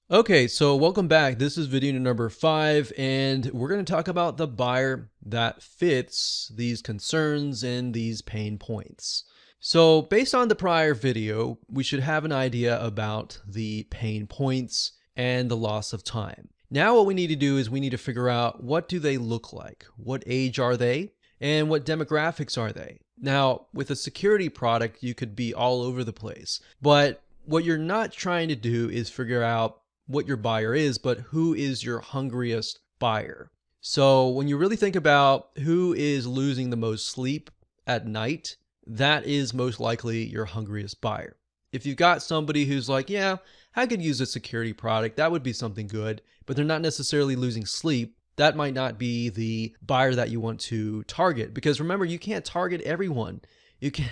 Okay, so welcome back. This is video number 5, and we're going to talk about the buyer that fits these concerns and these pain points. So based on the prior video, we should have an idea about the pain points and the loss of time. Now what we need to do is we need to figure out, what do they look like? What age are they? And what demographics are they? Now, with a security product, you could be all over the place, but what you're not trying to do is figure out what your buyer is, but who is your hungriest buyer. So when you really think about who is losing the most sleep at night, that is most likely your hungriest buyer. If you've got somebody who's like, yeah, I could use a security product, that would be something good, but they're not necessarily losing sleep, that might not be the buyer that you want to target. Because remember, you can't target everyone. You could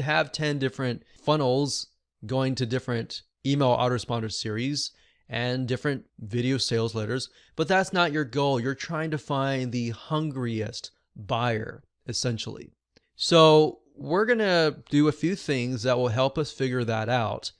have 10 different funnels going to different email autoresponder series and different video sales letters, but that's not your goal. You're trying to find the hungriest buyer, essentially. So we're going to do a few things that will help us figure that out.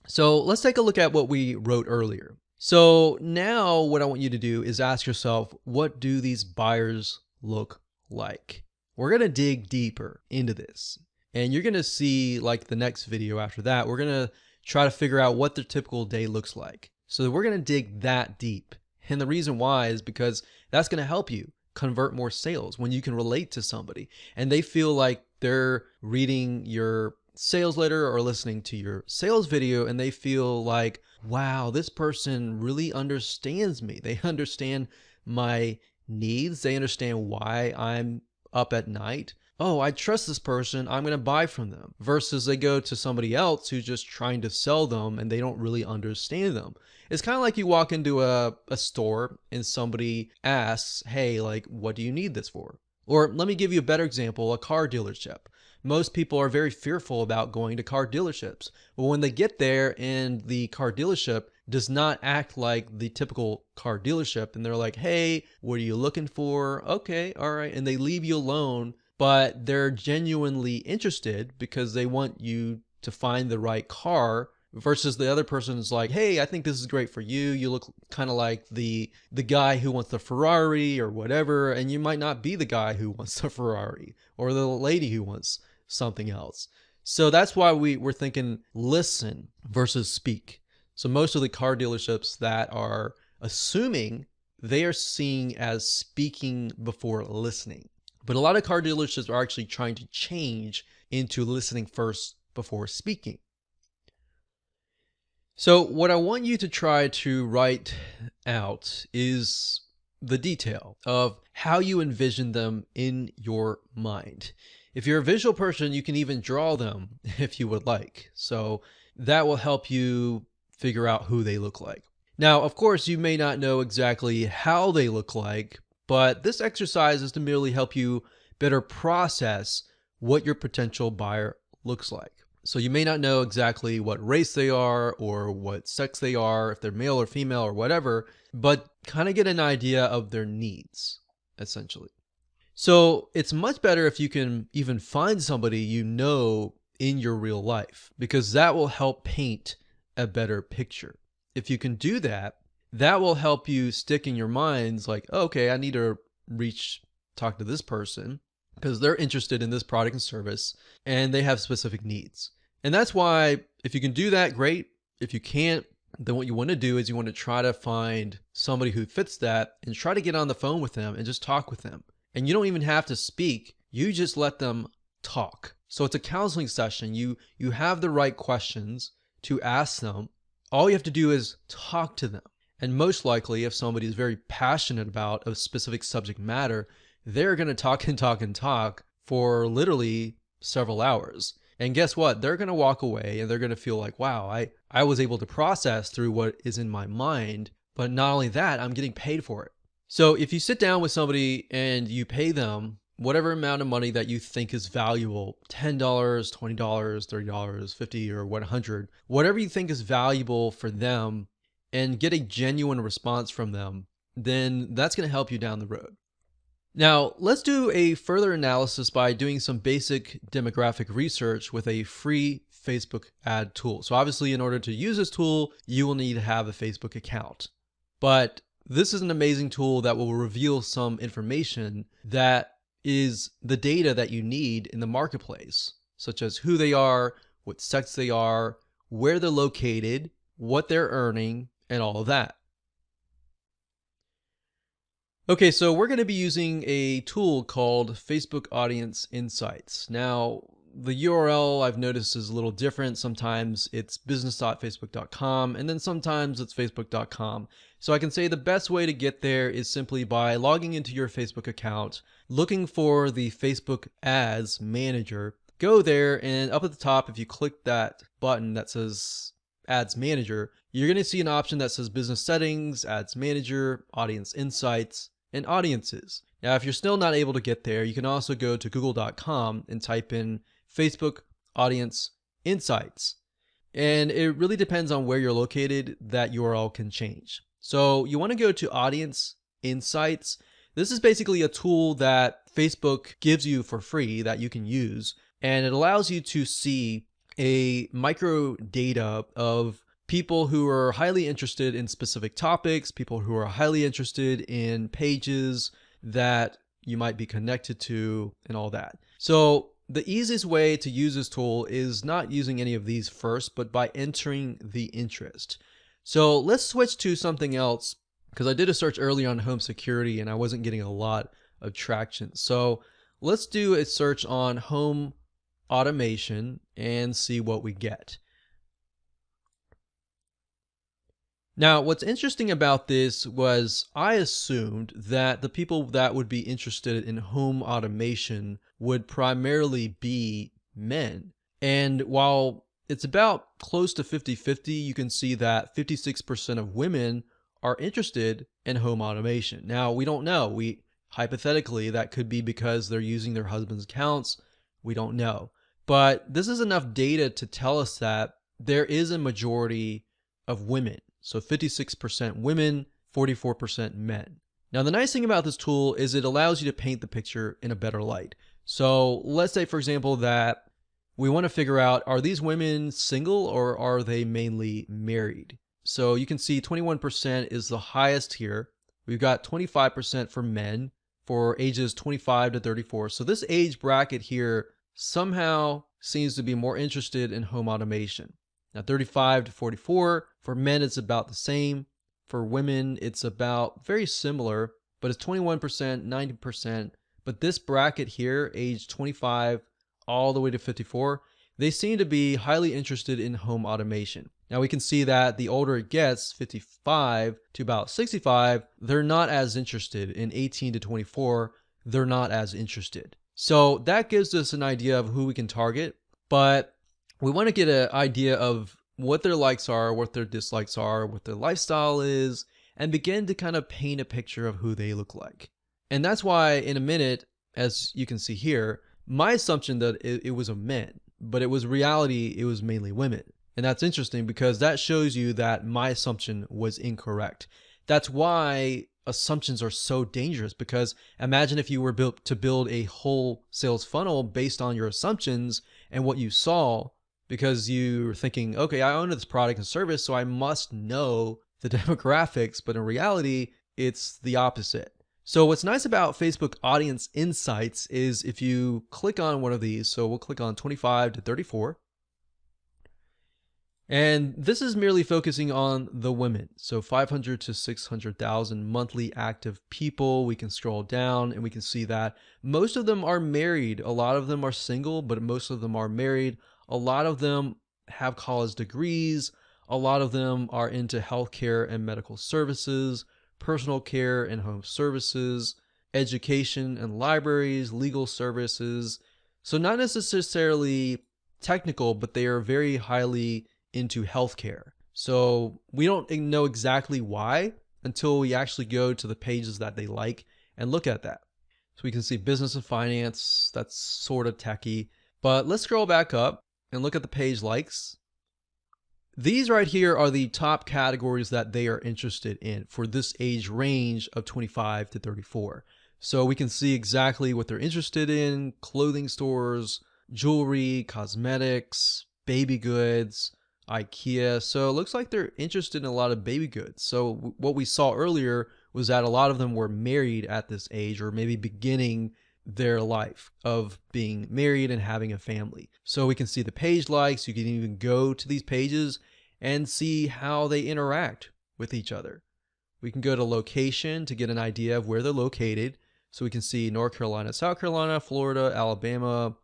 So let's take a look at what we wrote earlier. So now what I want you to do is ask yourself, what do these buyers look like? We're going to dig deeper into this, and you're going to see, like the next video after that, we're going to try to figure out what the typical day looks like. So we're going to dig that deep. And the reason why is because that's going to help you convert more sales when you can relate to somebody and they feel like they're reading your sales letter or listening to your sales video, and they feel like, wow, this person really understands me. They understand my needs. They understand why I'm up at night. Oh, I trust this person, I'm going to buy from them, versus they go to somebody else who's just trying to sell them and they don't really understand them. It's kind of like you walk into a store and somebody asks, hey, like, what do you need this for? Or let me give you a better example, a car dealership. Most people are very fearful about going to car dealerships. But when they get there and the car dealership does not act like the typical car dealership, and they're like, hey, what are you looking for? Okay, all right. And they leave you alone, but they're genuinely interested because they want you to find the right car, versus the other person is like, hey, I think this is great for you. You look kind of like the guy who wants the Ferrari or whatever, and you might not be the guy who wants the Ferrari or the lady who wants something else. So that's why we're thinking listen versus speak. So most of the car dealerships that are assuming, they are seeing as speaking before listening. But a lot of car dealerships are actually trying to change into listening first before speaking. So what I want you to try to write out is the detail of how you envision them in your mind. If you're a visual person, you can even draw them if you would like. So that will help you figure out who they look like. Now, of course, you may not know exactly how they look like, but this exercise is to merely help you better process what your potential buyer looks like. So you may not know exactly what race they are or what sex they are, if they're male or female or whatever, but kind of get an idea of their needs, essentially. So it's much better if you can even find somebody you know in your real life, because that will help paint a better picture. If you can do that, that will help you stick in your minds like, oh, okay, I need to talk to this person because they're interested in this product and service and they have specific needs. And that's why if you can do that, great. If you can't, then what you want to do is you want to try to find somebody who fits that and try to get on the phone with them and just talk with them. And you don't even have to speak. You just let them talk. So it's a counseling session. You have the right questions to ask them. All you have to do is talk to them. And most likely, if somebody is very passionate about a specific subject matter, they're going to talk and talk and talk for literally several hours. And guess what? They're going to walk away and they're going to feel like, wow, I was able to process through what is in my mind. But not only that, I'm getting paid for it. So if you sit down with somebody and you pay them whatever amount of money that you think is valuable, $10, $20, $30, $50, or 100, whatever you think is valuable for them, and get a genuine response from them, then that's going to help you down the road. Now, let's do a further analysis by doing some basic demographic research with a free Facebook ad tool. So obviously, in order to use this tool, you will need to have a Facebook account. But this is an amazing tool that will reveal some information that is the data that you need in the marketplace, such as who they are, what sex they are, where they're located, what they're earning, and all of that. Okay, so we're going to be using a tool called Facebook Audience Insights. Now, the URL I've noticed is a little different. Sometimes it's business.facebook.com and then sometimes it's facebook.com. So I can say the best way to get there is simply by logging into your Facebook account, looking for the Facebook Ads Manager, go there, and up at the top, if you click that button that says Ads Manager, you're going to see an option that says Business Settings, Ads Manager, Audience Insights, and Audiences. Now, if you're still not able to get there, you can also go to google.com and type in Facebook Audience Insights. And it really depends on where you're located, that URL can change. So you want to go to Audience Insights. This is basically a tool that Facebook gives you for free that you can use, and it allows you to see a micro data of people who are highly interested in specific topics, people who are highly interested in pages that you might be connected to, and all that. So the easiest way to use this tool is not using any of these first, but by entering the interest. So let's switch to something else, because I did a search earlier on home security and I wasn't getting a lot of traction. So let's do a search on home automation and see what we get. Now, what's interesting about this was I assumed that the people that would be interested in home automation would primarily be men. And while it's about close to 50-50, you can see that 56% of women are interested in home automation. Now, we don't know. Hypothetically, that could be because they're using their husband's accounts. We don't know. But this is enough data to tell us that there is a majority of women. So 56% women, 44% men. Now, the nice thing about this tool is it allows you to paint the picture in a better light. So let's say, for example, that we want to figure out, are these women single or are they mainly married? So you can see 21% is the highest here. We've got 25% for men for ages 25 to 34. So this age bracket here somehow seems to be more interested in home automation. Now 35 to 44, for men it's about the same. For women it's about very similar, but it's 21%, 90%. But this bracket here, age 25 all the way to 54, they seem to be highly interested in home automation. Now we can see that the older it gets, 55 to about 65, they're not as interested. In 18 to 24, they're not as interested. So that gives us an idea of who we can target, but we want to get an idea of what their likes are, what their dislikes are, what their lifestyle is, and begin to kind of paint a picture of who they look like. And that's why in a minute, as you can see here, my assumption that it was a men, but it was reality, it was mainly women. And that's interesting because that shows you that my assumption was incorrect. That's why assumptions are so dangerous, because imagine if you were built to build a whole sales funnel based on your assumptions and what you saw, because you're thinking, okay, I own this product and service, so I must know the demographics, but in reality, it's the opposite. So what's nice about Facebook Audience Insights is if you click on one of these, so we'll click on 25 to 34, and this is merely focusing on the women. So 500 to 600,000 monthly active people. We can scroll down and we can see that most of them are married. A lot of them are single, but most of them are married. A lot of them have college degrees. A lot of them are into healthcare and medical services, personal care and home services, education and libraries, legal services. So not necessarily technical, but they are very highly into healthcare. So we don't know exactly why until we actually go to the pages that they like and look at that. So we can see business and finance, that's sort of techie. But let's scroll back up and look at the page likes. These right here are the top categories that they are interested in for this age range of 25 to 34. So we can see exactly what they're interested in: clothing stores, jewelry, cosmetics, baby goods, IKEA. So it looks like they're interested in a lot of baby goods. So what we saw earlier was that a lot of them were married at this age, or maybe beginning their life of being married and having a family. So we can see the page likes. You can even go to these pages and see how they interact with each other. We can go to location to get an idea of where they're located. So we can see North Carolina, South Carolina, Florida, Alabama,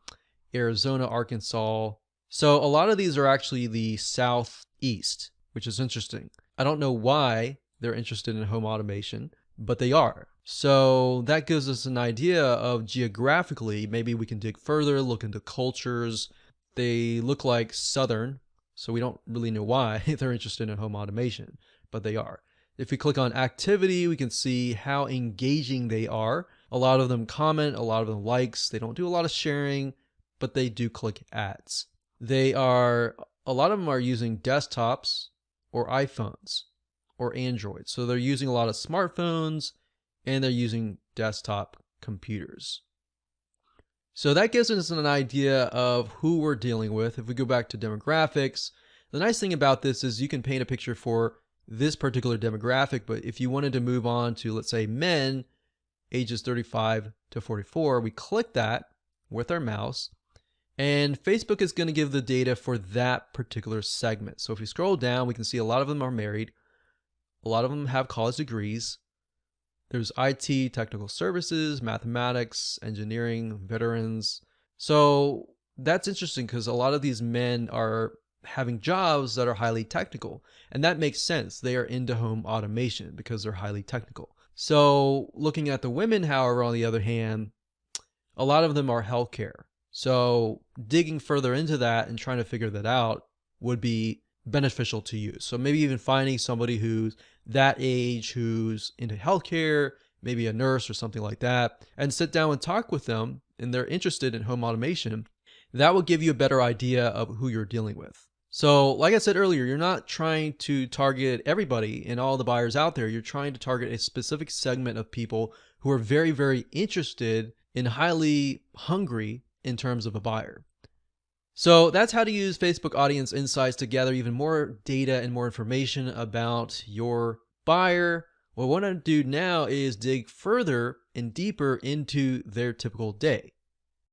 Arizona, Arkansas. So a lot of these are actually the southeast, which is interesting. I don't know why they're interested in home automation, but they are. So that gives us an idea of geographically, maybe we can dig further, look into cultures. They look like Southern, so we don't really know why they're interested in home automation, but they are. If we click on activity, we can see how engaging they are. A lot of them comment, a lot of them likes. They don't do a lot of sharing, but they do click ads. A lot of them are using desktops or iPhones or Android. So they're using a lot of smartphones and they're using desktop computers. So that gives us an idea of who we're dealing with. If we go back to demographics, the nice thing about this is you can paint a picture for this particular demographic, but if you wanted to move on to, let's say, men ages 35 to 44, we click that with our mouse and Facebook is going to give the data for that particular segment. So if we scroll down, we can see a lot of them are married. A lot of them have college degrees. There's IT, technical services, mathematics, engineering, veterans. So that's interesting because a lot of these men are having jobs that are highly technical. And that makes sense. They are into home automation because they're highly technical. So looking at the women, however, on the other hand, a lot of them are healthcare. So digging further into that and trying to figure that out would be beneficial to you. So maybe even finding somebody who's that age, who's into healthcare, maybe a nurse or something like that, and sit down and talk with them and they're interested in home automation. That will give you a better idea of who you're dealing with. So like I said earlier, you're not trying to target everybody and all the buyers out there. You're trying to target a specific segment of people who are very, very interested and highly hungry in terms of a buyer. So that's how to use Facebook Audience Insights to gather even more data and more information about your buyer. What I want to do now is dig further and deeper into their typical day.